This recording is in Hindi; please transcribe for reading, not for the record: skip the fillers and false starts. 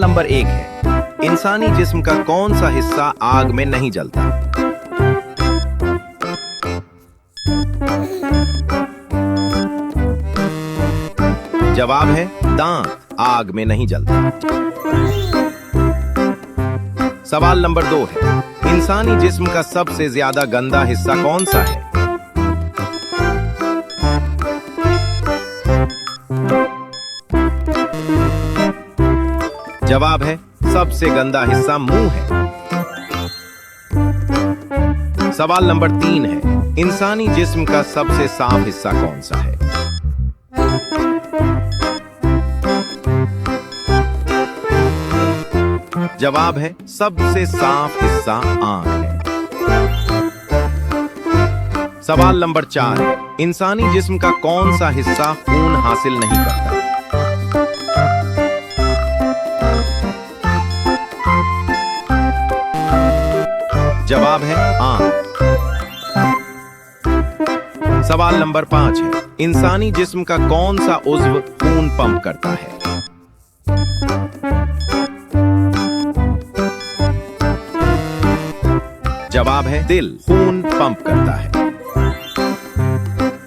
नंबर 1 है, इंसानी जिस्म का कौन सा हिस्सा आग में नहीं जलता? जवाब है दांत आग में नहीं जलता। सवाल नंबर 2 है, इंसानी जिस्म का सबसे ज्यादा गंदा हिस्सा कौन सा है? जवाब है सबसे गंदा हिस्सा मुंह है। सवाल नंबर 3 है, इंसानी जिस्म का सबसे साफ हिस्सा कौन सा है? जवाब है सबसे साफ हिस्सा आंख है। सवाल नंबर 4 है, इंसानी जिस्म का कौन सा हिस्सा खून हासिल नहीं करता? जवाब है आंख। सवाल नंबर 5 है, इंसानी जिस्म का कौन सा उज़्व खून पंप करता है? जवाब है दिल खून पंप करता है।